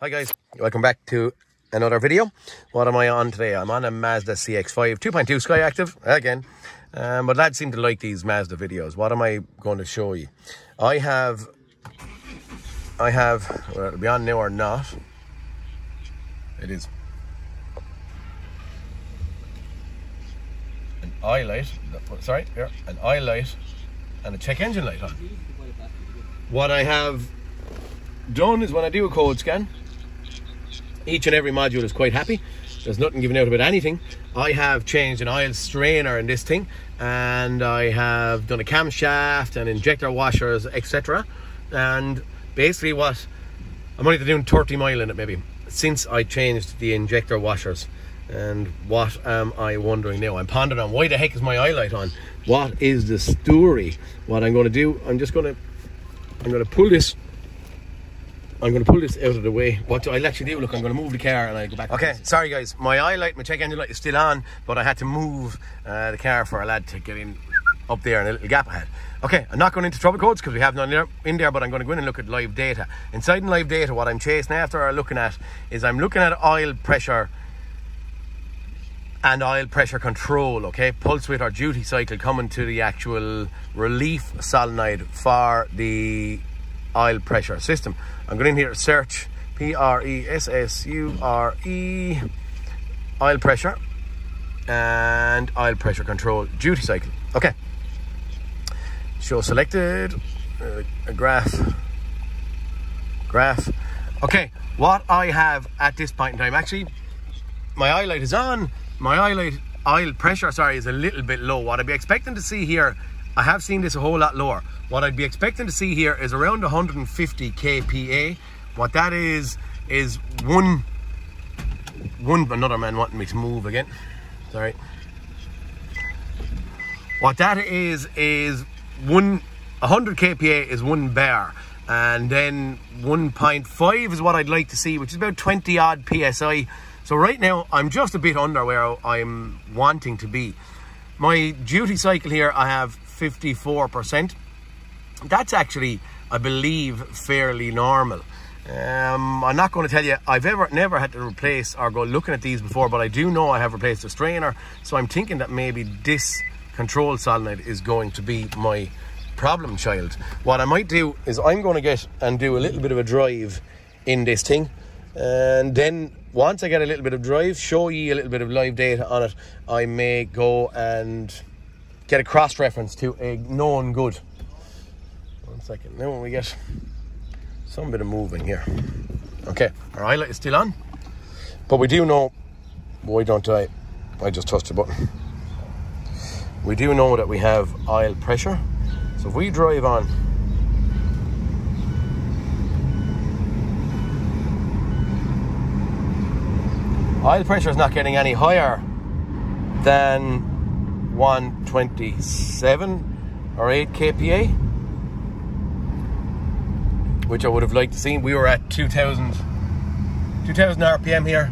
Hi guys, welcome back to another video. What am I on today? I'm on a Mazda CX-5 2.2 Sky Active again, but lads seem to like these Mazda videos. What am I going to show you? I have, well, it'll be on now or not. It is an eye light, sorry, here, an eye light and a check engine light on. What I have done is when I do a code scan, each and every module is quite happy. There's nothing given out about anything. I have changed an oil strainer in this thing, and I have done a camshaft and injector washers, etc. And basically what I'm only doing 30 mile in it maybe since I changed the injector washers. And what am I wondering now? I'm pondering on why the heck is my eye light on? What is the story? What I'm going to do, I'm going to pull this. I'm going to pull this out of the way. What I'll actually do, look, I'm going to move the car and I'll go back. Okay, sorry guys, my eye light, my check engine light is still on, but I had to move the car for a lad to get in up there in a little gap ahead. Okay, I'm not going into trouble codes because we have none in there, but I'm going to go in and look at live data. Inside in live data, what I'm chasing after or looking at is I'm looking at oil pressure and oil pressure control, okay? Pulse width or duty cycle coming to the actual relief solenoid for the oil pressure system. I'm going in here to search P-R-E-S-S-U-R-E oil pressure and oil pressure control duty cycle. Okay, show selected, a graph. Okay, what I have at this point in time, actually my eye light is on. My oil pressure, sorry, is a little bit low. What I'd be expecting to see here, I have seen this a whole lot lower. What I'd be expecting to see here is around 150 kPa. What that is another man wanting me to move again. Sorry. What that is 100 kPa is 1 bar, and then 1.5 is what I'd like to see, which is about 20 odd psi. So right now I'm just a bit under where I'm wanting to be. My duty cycle here, I have 54%. That's actually, I believe, fairly normal. I'm not going to tell you I've never had to replace or go looking at these before, but I do know I have replaced a strainer, so I'm thinking that maybe this control solenoid is going to be my problem child. What I might do is I'm going to get and do a little bit of a drive in this thing, and then once I get a little bit of drive, show you a little bit of live data on it, I may go and get a cross-reference to a known good. 1 second, now when we get some bit of moving here. Okay, our eye light is still on, but we do know, why don't I just touched the button. We do know that we have oil pressure. So if we drive on, oil pressure is not getting any higher than 127 or 8 kPa, which I would have liked to see. We were at 2000 RPM here.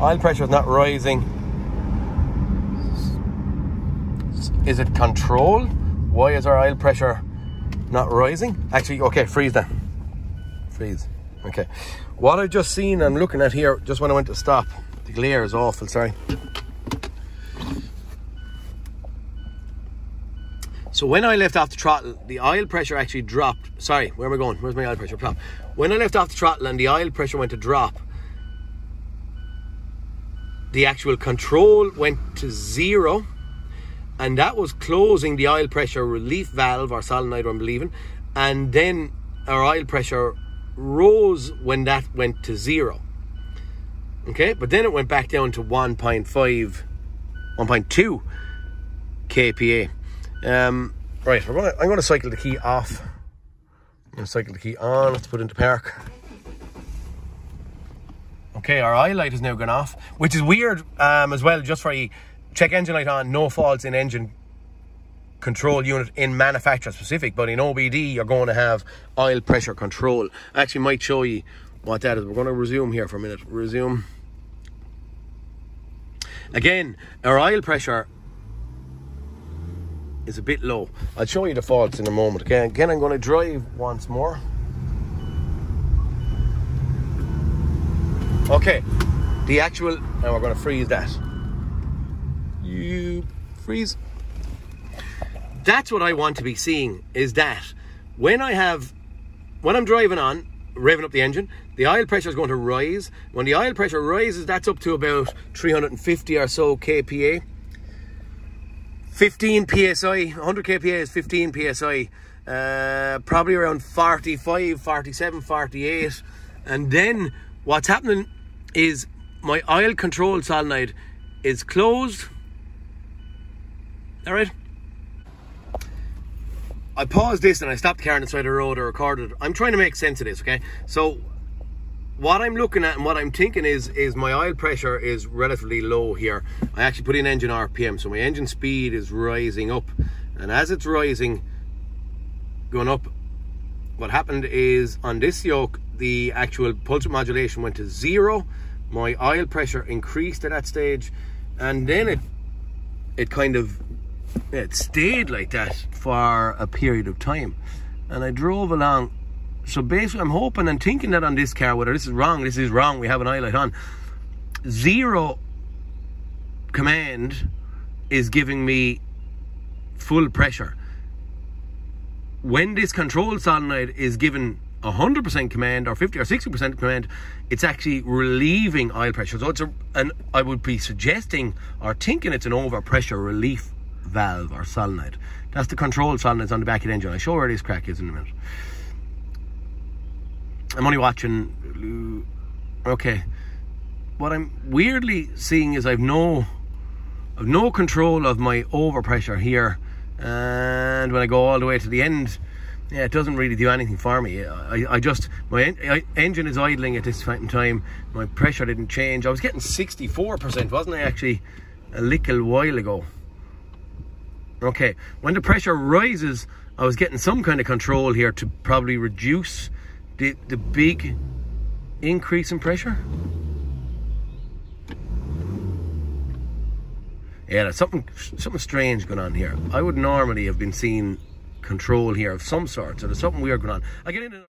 Oil pressure is not rising. Is it control? Why is our oil pressure not rising? Actually, okay, freeze that. Freeze. Okay. What I've just seen, I'm looking at here, just when I went to stop. The glare is awful, sorry. So when I left off the throttle, the oil pressure actually dropped. Sorry, where am I going? Where's my oil pressure? Plop. When I left off the throttle and the oil pressure went to drop, the actual control went to 0, and that was closing the oil pressure relief valve or solenoid, I'm believing, and then our oil pressure rose when that went to 0. Okay, but then it went back down to 1.2 kPa. Right, I'm going to cycle the key off. I'm going to cycle the key on. Let's put it into park. Okay, our eye light is now gone off, which is weird as well, just for you. Check engine light on, no faults in engine control unit in manufacturer specific, but in OBD you're going to have oil pressure control. I actually might show you what that is. We're going to resume here for a minute. Resume. Again, our oil pressure is a bit low. I'll show you the faults in a moment. Again, I'm going to drive once more. Okay, the actual, now we're going to freeze that. You freeze. That's what I want to be seeing, is that when I'm driving on, revving up the engine, the oil pressure is going to rise. When the oil pressure rises, that's up to about 350 or so kPa. 15 psi, 100 kPa is 15 psi. Probably around 45, 47, 48. And then what's happening is my oil control solenoid is closed. All right. I paused this and I stopped the car on the side of the road. I recorded it. I'm trying to make sense of this, okay? So what I'm looking at and what I'm thinking is my oil pressure is relatively low here. I actually put in engine RPM, so my engine speed is rising up. And as it's rising, going up, what happened is on this yoke, the actual pulse modulation went to 0. My oil pressure increased at that stage, and then it kind of, it stayed like that for a period of time. And I drove along. So basically I'm hoping and thinking that on this car, whether this is wrong, we have an eye light on. 0 command is giving me full pressure. When this control solenoid is given 100% command or 50 or 60% command, it's actually relieving oil pressure. So it's I would be suggesting or thinking it's an overpressure relief valve or solenoid. That's the control solenoid on the back of the engine. I'll show where this crack is in a minute. I'm only watching. Okay, what I'm weirdly seeing is I've no control of my overpressure here, and when I go all the way to the end, yeah, it doesn't really do anything for me. My engine is idling at this point in time. My pressure didn't change. I was getting 64%, wasn't I, actually a little while ago? Okay, when the pressure rises, I was getting some kind of control here to probably reduce the big increase in pressure. Yeah, there's something strange going on here. I would normally have been seeing control here of some sort, so there's something weird going on. I get in.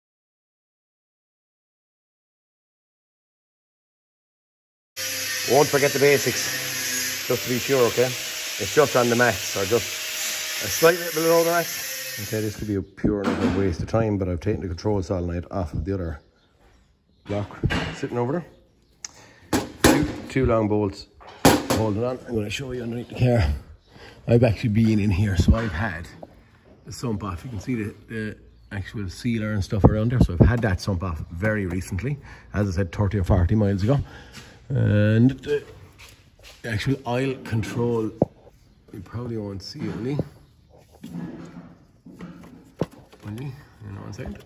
Won't forget the basics, just to be sure, okay? It's just on the max, or just a slight bit below the max. Okay, this could be a pure enough waste of time, but I've taken the control solenoid off of the other block sitting over there. Two long bolts holding on. I'm going to show you underneath the car. I've actually been in here, so I've had the sump off. You can see the actual sealer and stuff around there. So I've had that sump off very recently, as I said, 30 or 40 miles ago. And the actual oil control, you probably won't see it, really. You know, 1 second.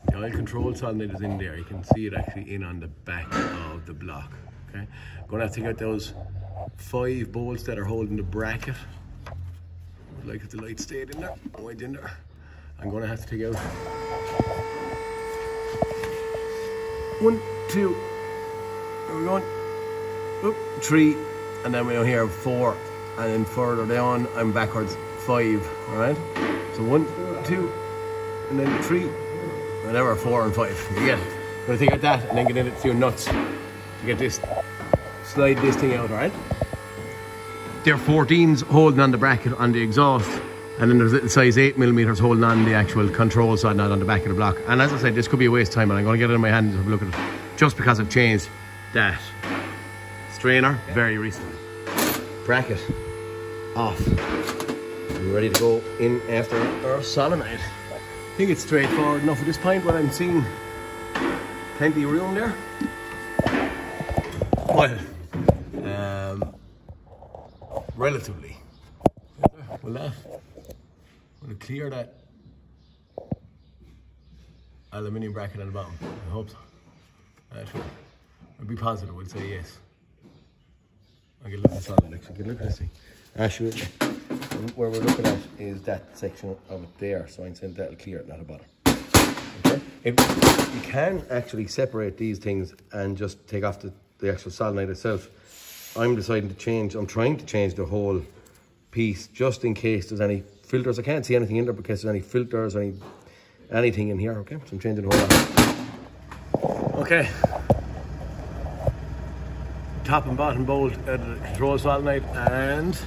The oil control solenoid is in there. You can see it actually in on the back of the block. Okay, I'm gonna have to get those 5 bolts that are holding the bracket. I'd like if the light stayed in there, went in there. I'm gonna have to take out 1, 2. There we go. Oop, 3, and then we're here 4, and then further down I'm backwards 5. All right. So 1, 2. And then 3, and then we're 4 and 5. You get it? I'm going to take out that and then get into your nuts to get this, slide this thing out, alright? There are 14s holding on the bracket on the exhaust, and then there's little size 8mm holding on the actual control side on the back of the block. And as I said, this could be a waste of time, and I'm going to get it in my hand and have a look at it, just because I've changed that strainer very recently. Bracket off. We're ready to go in after our solenoid. I think it's straightforward enough at this point, but I'm seeing plenty of room there. Well, relatively. Will that? Will it clear that aluminium bracket at the bottom? I hope so. I'll be positive, we'll say yes. I'll get a look at the solid actually. Get a look at this thing. Actually, where we're looking at is that section of it there, so I'm saying that'll clear it, not a bother. Okay? You can actually separate these things and just take off the actual solenoid itself. I'm trying to change the whole piece just in case there's any filters. I can't see anything in there because there's any filters, anything in here, okay? So I'm changing the whole lot. Okay. top and bottom bolt out of the control solenoid, and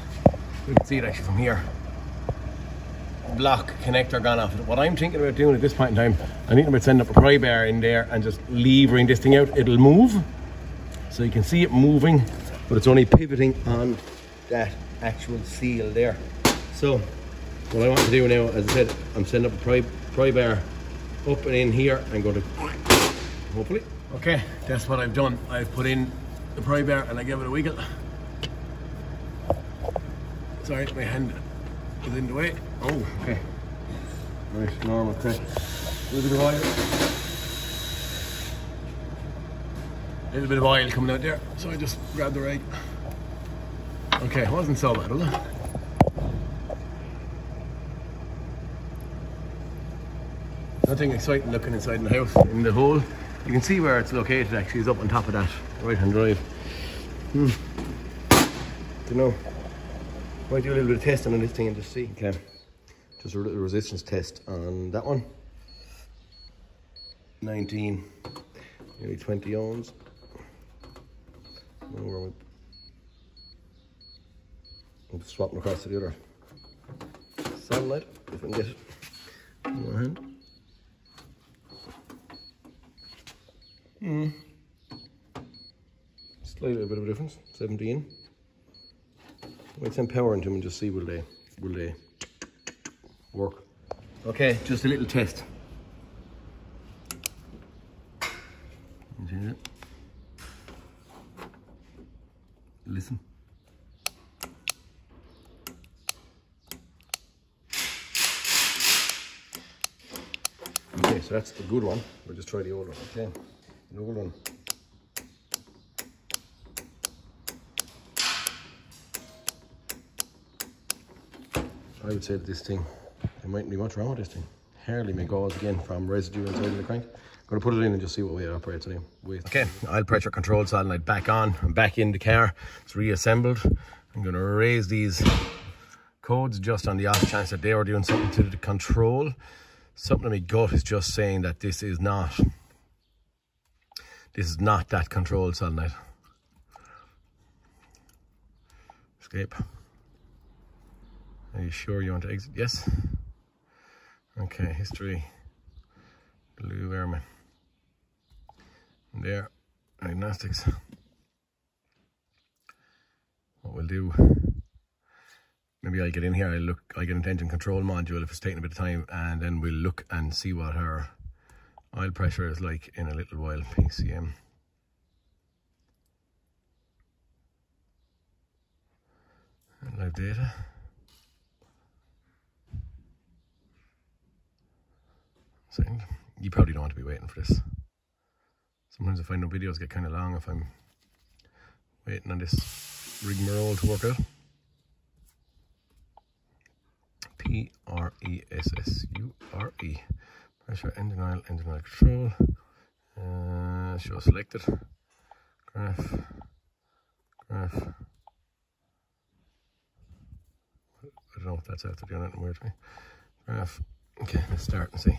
you can see it actually from here. Block connector gone off it. What I'm thinking about doing at this point in time, I'm thinking about sending up a pry bar in there and just levering this thing out. It'll move, so you can see it moving, but it's only pivoting on that actual seal there. So what I want to do now, as I said, I'm sending up a pry bar up and in here. I'm going to hopefully. Okay, that's what I've done. I've put in the pry bar and I give it a wiggle. Sorry, my hand is in the way. Oh, okay. Right, normal, okay. A little bit of oil. A little bit of oil coming out there, so I just grabbed the rag. Okay, it wasn't so bad, was it? Nothing exciting looking inside the house. In the hole, you can see where it's located actually, is up on top of that right-hand drive. Don't know. Might do a little bit of testing on this thing and just see. Okay, just a little resistance test on that one. 19, nearly 20 ohms. We'll swap them across to the other solenoid if I can get it in one hand. Slightly a bit of a difference, 17. Might send power into them and just see will they work. Okay, just a little test. Listen. Okay, so that's the good one. We'll just try the old one. Okay, the old one. I would say that this thing, there mightn't be much wrong with this thing. Hardly may cause again from residue inside of the crank. I'm going to put it in and just see what way it operates today. Okay, oil pressure control solenoid back on. I'm back in the car. It's reassembled. I'm going to raise these codes just on the off chance that they were doing something to the control. Something in my gut is just saying that this is not that control solenoid. Escape. Are you sure you want to exit? Yes. Okay, history. Blue airman. There, diagnostics. What we'll do, maybe I'll get in here, I'll get into engine control module if it's taking a bit of time, and then we'll look and see what our oil pressure is like in a little while. PCM. And live data. Second. You probably don't want to be waiting for this. Sometimes I find no videos get kind of long if I'm waiting on this rigmarole to work out. P-R-E-S-S-U-R-E. Pressure, engine oil control. Show selected. Graph. I don't know if that's after doing it weird to me. Graph. Okay, let's start and see.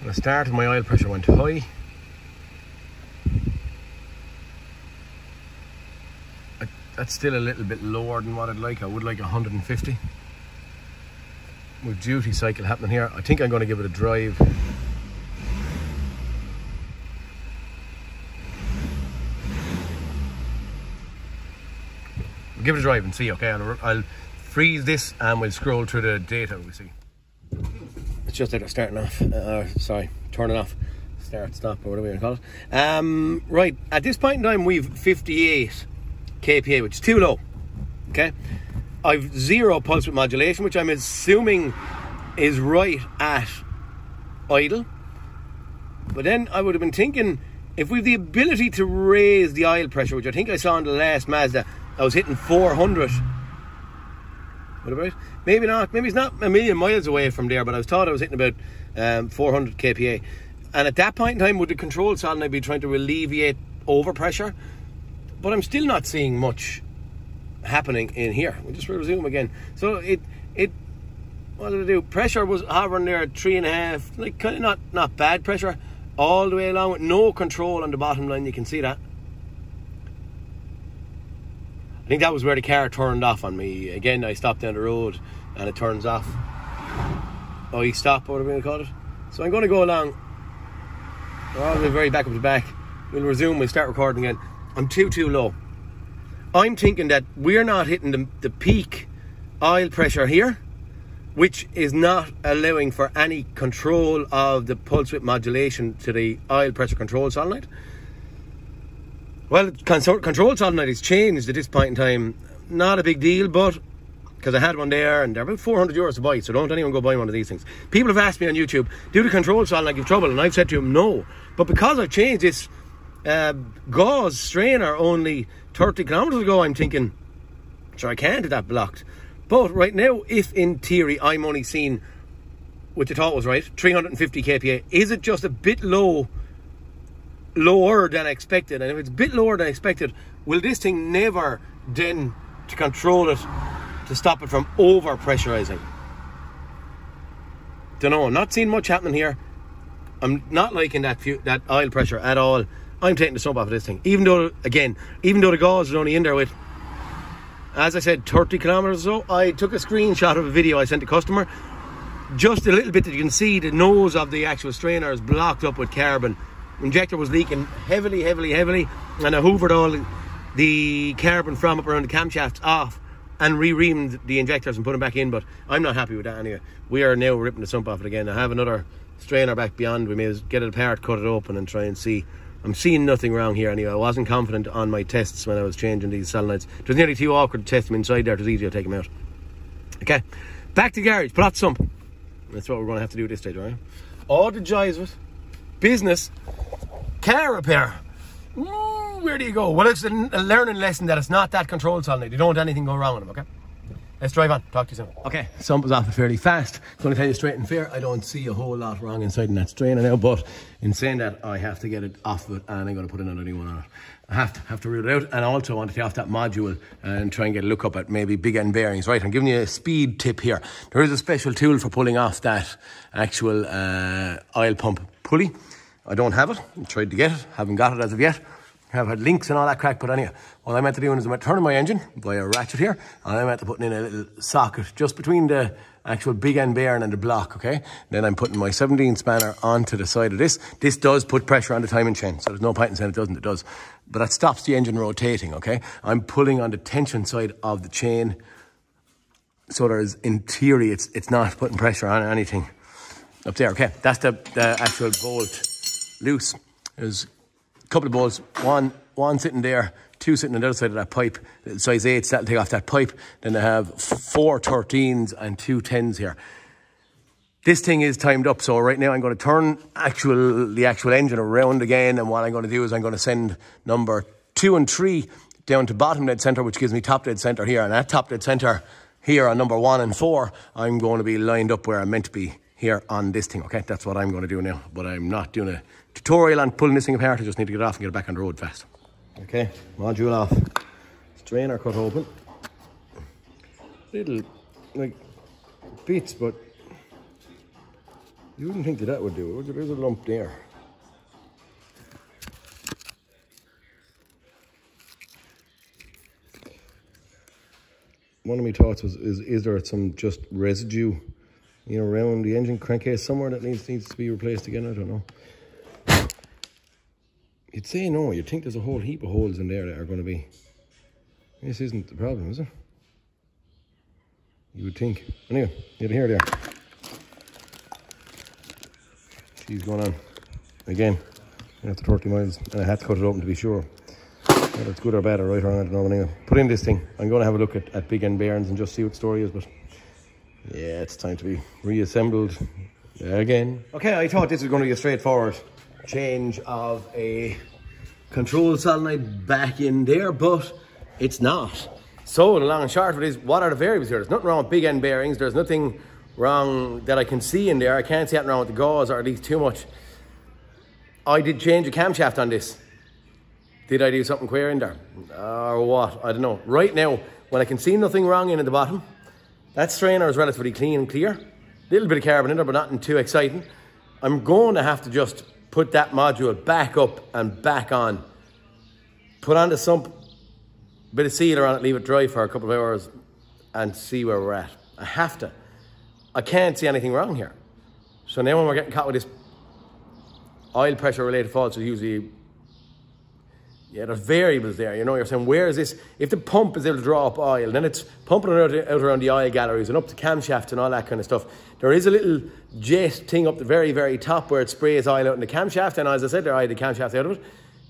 When I started, my oil pressure went high. That's still a little bit lower than what I'd like. I would like 150. With duty cycle happening here, I think I'm going to give it a drive. Give it a drive and see. Okay, I'll freeze this and we'll scroll through the data. We'll see. It's just like they're starting off. Sorry, turning off, start, stop, or whatever you call it. Right, at this point in time, we've 58 kPa, which is too low. Okay, I've 0 pulse width modulation, which I'm assuming is right at idle. But then I would have been thinking, if we've the ability to raise the oil pressure, which I think I saw in the last Mazda, I was hitting 400. What about? Maybe not. Maybe it's not a million miles away from there, but I was thought I was hitting about 400 kPa. And at that point in time, would the control solenoid be trying to alleviate overpressure? But I'm still not seeing much happening in here. We'll just resume again. So it what did it do? Pressure was hovering there at 3.5, like kind of not bad pressure all the way along with no control on the bottom line. You can see that. I think that was where the car turned off on me. Again, I stopped down the road and it turns off. Oh, you stop, what are we going to call it? So I'm going to go along. I'll be very back up to back. We'll resume, we'll start recording again. I'm too low. I'm thinking that we're not hitting the peak oil pressure here, which is not allowing for any control of the pulse width modulation to the oil pressure control solenoid. Well, control solenoid is changed at this point in time. Not a big deal, but because I had one there and they're about €400 to buy, so don't anyone go buy one of these things. People have asked me on YouTube, do the control solenoid give trouble? And I've said to them, no. But because I've changed this gauze strainer only 30 kilometers ago, I'm thinking, sure, I can't have that blocked. But right now, if in theory I'm only seeing, which I thought was right, 350 kPa, is it just a bit lower than expected? And if it's a bit lower than expected, will this thing never then to control it, to stop it from over pressurizing? Don't know. Not seeing much happening here. I'm not liking that oil pressure at all. I'm taking the stump off of this thing, even though the gauze is only in there with, as I said, 30 kilometers or so. I took a screenshot of a video I sent the customer. Just a little bit that you can see the nose of the actual strainer is blocked up with carbon. Injector was leaking heavily, and I hoovered all the carbon from up around the camshafts off and re-reamed the injectors and put them back in, but I'm not happy with that anyway. We are now ripping the sump off it again. I have another strainer back beyond. We may get it apart, cut it open and try and see. I'm seeing nothing wrong here anyway. I wasn't confident on my tests when I was changing these solenoids. It was nearly too awkward to test them inside there. It was easier to take them out. Okay, back to the garage, pull out the sump. That's what we're going to have to do at this stage, all right? All the joys of it. Business. Car repair. Where do you go? Well, it's a learning lesson that it's not that control solenoid. You don't want anything go wrong with them, okay? Let's drive on. Talk to you soon. Okay, sump is off it fairly fast. Going to tell you straight and fair, I don't see a whole lot wrong inside in that strainer now, but in saying that, I have to get it off of it and I'm going to put another new one on it. I have to rule it out, and I also want to take off that module and try and get a look up at maybe big end bearings. Right, I'm giving you a speed tip here. There is a special tool for pulling off that actual oil pump pulley. I don't have it. I tried to get it. Haven't got it as of yet. I've had links and all that crack, but anyway, what I meant to do is I meant to turn my engine via a ratchet here, and I meant to put in a little socket just between the actual big end bearing and the block, okay? Then I'm putting my 17 spanner onto the side of this. This does put pressure on the timing chain, so there's no point in saying it doesn't, it does. But that stops the engine rotating, okay? I'm pulling on the tension side of the chain, so there's, in theory, it's not putting pressure on anything up there, okay? That's the actual bolt loose. There's a couple of bolts, one sitting there, two sitting on the other side of that pipe, size 8s, that'll take off that pipe. Then I have 4 13s and 2 10s here. This thing is timed up, so right now I'm going to turn the actual engine around again, and what I'm going to do is I'm going to send number 2 and 3 down to bottom dead center, which gives me top dead center here, and at top dead center here on number 1 and 4, I'm going to be lined up where I'm meant to be here on this thing, okay? That's what I'm going to do now, but I'm not doing a tutorial on pulling this thing apart. I just need to get it off and get it back on the road fast. Okay, module off. Strainer cut open. Little, like, bits, but you wouldn't think that would do it. There's a lump there. One of my thoughts was, is there some just residue, you know, around the engine crankcase somewhere that needs to be replaced again? I don't know. You'd say no, you'd think there's a whole heap of holes in there that are going to be... This isn't the problem, is it? You would think. Anyway, you'd hear there. She's going on. Again, after 30 miles, and I had to cut it open to be sure. Whether it's good or bad or right or wrong, I don't know. Anyway, put in this thing. I'm going to have a look at big end bearings and just see what the story is, but... yeah, it's time to be reassembled again. Okay, I thought this was going to be a straightforward change of a control solenoid back in there, but it's not. So the long and short of it is, what are the variables here? There's nothing wrong with big end bearings. There's nothing wrong that I can see in there. I can't see anything wrong with the gauze, or at least too much. I did change a camshaft on this. Did I do something queer in there? Or what? I don't know. Right now, Well, I can see nothing wrong in at the bottom. That strainer is relatively clean and clear. Little bit of carbon in there, but nothing too exciting. I'm going to have to just put that module back up and back on. Put on the sump, bit of sealer on it, leave it dry for a couple of hours and see where we're at. I have to. I can't see anything wrong here. So now when we're getting caught with this oil pressure related faults, it's usually, yeah, there's variables there. You know, you're saying, where is this? If the pump is able to draw up oil, then it's pumping it out around the oil galleries and up to camshafts and all that kind of stuff. There is a little jet thing up the very, very top where it sprays oil out in the camshaft. And as I said, I had the camshaft out of it.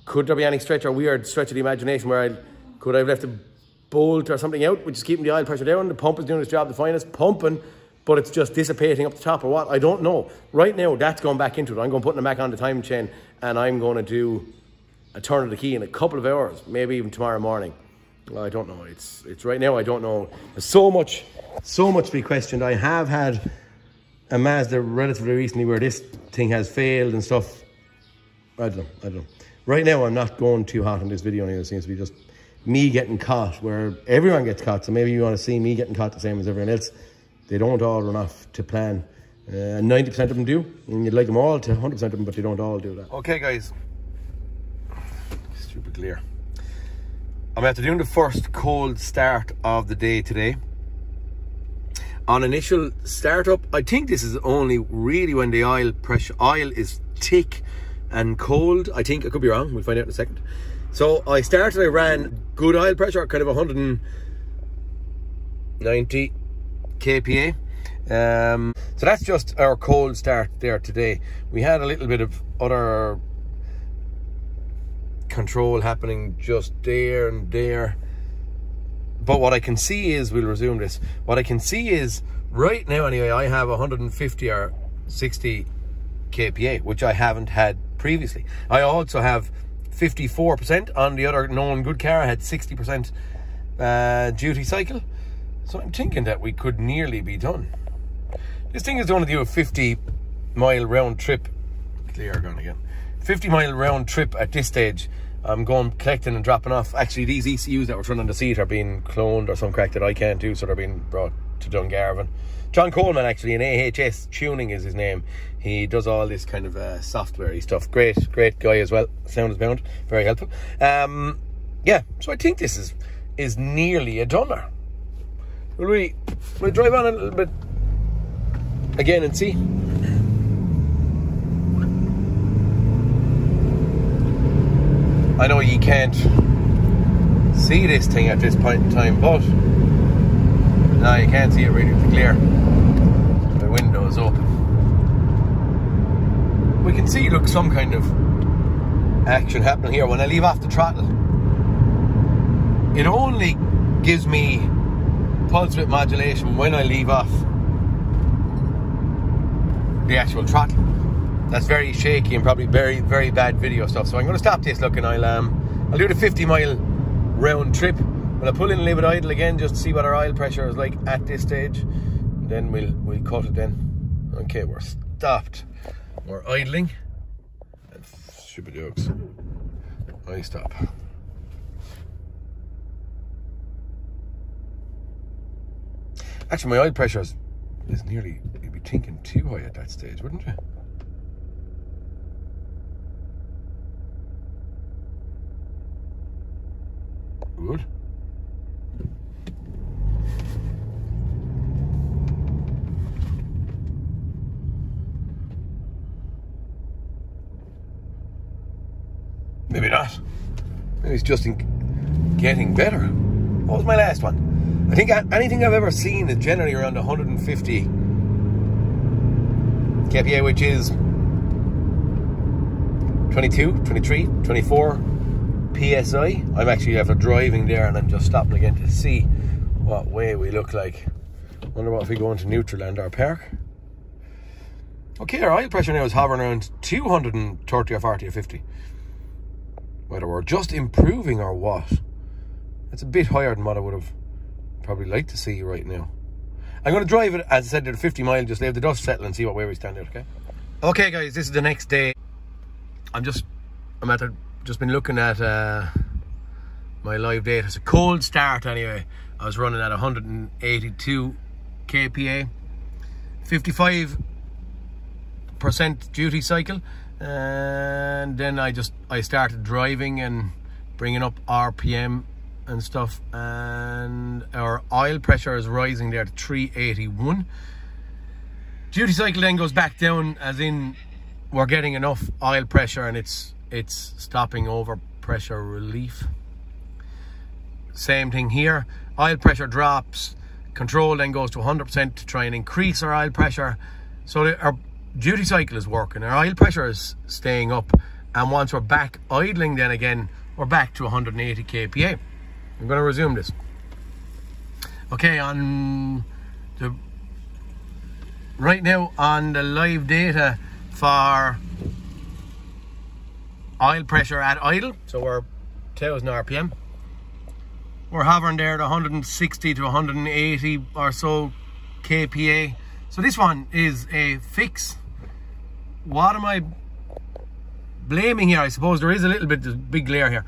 Could there be any stretch or weird stretch of the imagination where could I have left a bolt or something out, which is keeping the oil pressure down? The pump is doing its job, the finest pumping, but it's just dissipating up the top or what? I don't know. Right now, that's going back into it. I'm going to put it back on the time chain and I'm going to do a turn of the key in a couple of hours, maybe even tomorrow morning. Well, I don't know. It's right now, I don't know. There's so much to be questioned. I have had a Mazda relatively recently where this thing has failed and stuff. I don't know. Right now, I'm not going too hot on this video anyway. It seems to be just me getting caught where everyone gets caught. So maybe you want to see me getting caught the same as everyone else. They don't all run off to plan. 90% of them do. And you'd like them all to 100% of them, but they don't all do that. Okay, guys. Stupid glare. I'm after doing the first cold start of the day today. On initial startup, I think this is only really when the oil is thick and cold. I think I could be wrong. We'll find out in a second. So I ran good oil pressure, kind of 190 kPa. So that's just our cold start there today. We had a little bit of other control happening just there and there. But what I can see is, we'll resume this. What I can see is, right now anyway, I have 150 or 60 kPa, which I haven't had previously. I also have 54% on the other known good car. I had 60% duty cycle. So I'm thinking that we could nearly be done. This thing is going to do a 50-mile round trip. Clear gone again. 50-mile round trip at this stage. I'm going collecting and dropping off. Actually, these ECUs that were thrown on the seat are being cloned or some crack that I can't do, so they're being brought to Dungarvan. John Coleman, actually, in AHS Tuning is his name. He does all this kind of software-y stuff. Great guy as well. Sound is bound. Very helpful. Yeah, so I think this is nearly a doner. We'll drive on a little bit again and see. I know you can't see this thing at this point in time, but no, you can't see it really clear. The window is open. We can see, look, some kind of action happening here. When I leave off the throttle, it only gives me pulse width modulation when I leave off the actual throttle. That's very shaky and probably very, very bad video stuff. So I'm going to stop this, look, and I'll do the 50-mile round trip. We'll pull in a little bit idle again just to see what our oil pressure is like at this stage. Then we'll cut it then. Okay, we're stopped. We're idling. And stupid jokes. I stop. Actually, my oil pressure is nearly, you'd be thinking too high at that stage, wouldn't you? Good. Maybe not. Maybe it's just getting better. What was my last one? I think anything I've ever seen is generally around 150 kPa, which is 22, 23, 24 PSI. I'm actually after driving there and I'm just stopping again to see what way we look like. Wonder what if we go into neutral and our park. Okay, our oil pressure now is hovering around 230 or 40 or 50. Whether we're just improving or what. It's a bit higher than what I would have probably liked to see right now. I'm going to drive it, as I said, to the 50 mile, just leave the dust settle and see what way we stand out, okay? Okay guys, this is the next day. I'm just been looking at my live data. It's a cold start anyway. I was running at 182 kPa, 55% duty cycle, and then I started driving and bringing up RPM and stuff, and our oil pressure is rising there to 381. Duty cycle then goes back down, as in we're getting enough oil pressure and it's stopping over pressure relief. Same thing here, oil pressure drops, control then goes to 100% to try and increase our oil pressure. So our duty cycle is working, our oil pressure is staying up, and once we're back idling then again, we're back to 180 kPa. I'm going to resume this. Okay, right now on the live data for oil pressure at idle, so we're 1000 RPM. We're hovering there at 160 to 180 or so kPa. So this one is a fix. What am I blaming here? I suppose there is a little bit, there's big glare here.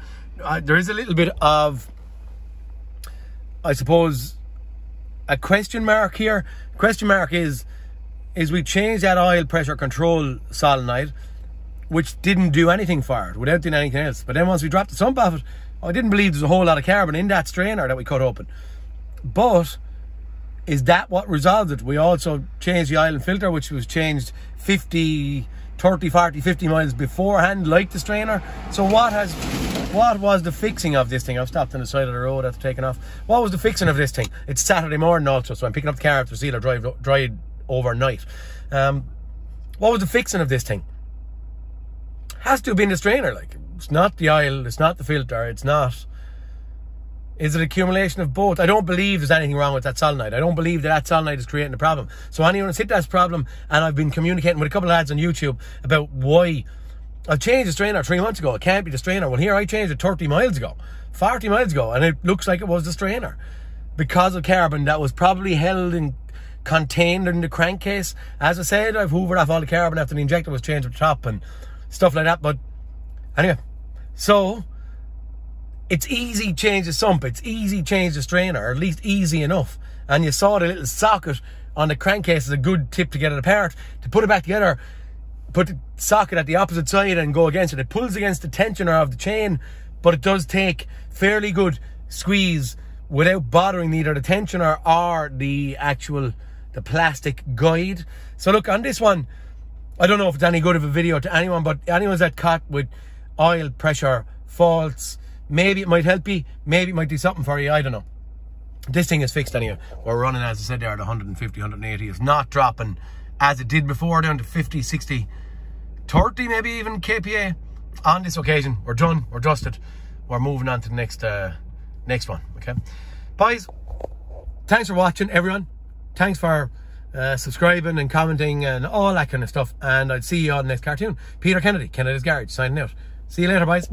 There is a little bit of, I suppose, a question mark here. Question mark is we changed that oil pressure control solenoid, which didn't do anything for it without doing anything else. But then once we dropped the sump off it, I didn't believe there's a whole lot of carbon in that strainer that we cut open. But is that what resolved it? We also changed the oil and filter, which was changed 30, 40, 50 miles beforehand, like the strainer. So what was the fixing of this thing? I've stopped on the side of the road after taking off. What was the fixing of this thing? It's Saturday morning also, so I'm picking up the car after Sealer dried overnight. What was the fixing of this thing? Has to have been the strainer. Like, it's not the oil, it's not the filter, it's not. Is it accumulation of both? I don't believe there's anything wrong with that solenoid. I don't believe that solenoid is creating the problem. So anyone who's hit that problem, and I've been communicating with a couple of lads on YouTube about why I changed the strainer 3 months ago. It can't be the strainer. Well, here I changed it 30 miles ago, 40 miles ago, and it looks like it was the strainer because of carbon that was probably held in, contained in the crankcase. As I said, I've hoovered off all the carbon after the injector was changed at the top and stuff like that. But anyway, so it's easy to change the sump, it's easy to change the strainer, or at least easy enough. And you saw the little socket on the crankcase is a good tip to get it apart. To put it back together, put the socket at the opposite side and go against it. It pulls against the tensioner of the chain, but it does take fairly good squeeze without bothering either the tensioner or the plastic guide. So look, on this one, I don't know if it's any good of a video to anyone, but anyone's that caught with oil pressure faults, maybe it might help you, maybe it might do something for you, I don't know. This thing is fixed anyway. We're running, as I said there, at 150, 180. It's not dropping as it did before, down to 50, 60, 30 maybe even kPa. On this occasion, we're done, we're dusted. We're moving on to the next one, okay? Boys, thanks for watching, everyone. Thanks for subscribing and commenting and all that kind of stuff. And I'd see you on the next cartoon. Peter Kennedy, Kennedy's Garage, signing out. See you later, boys.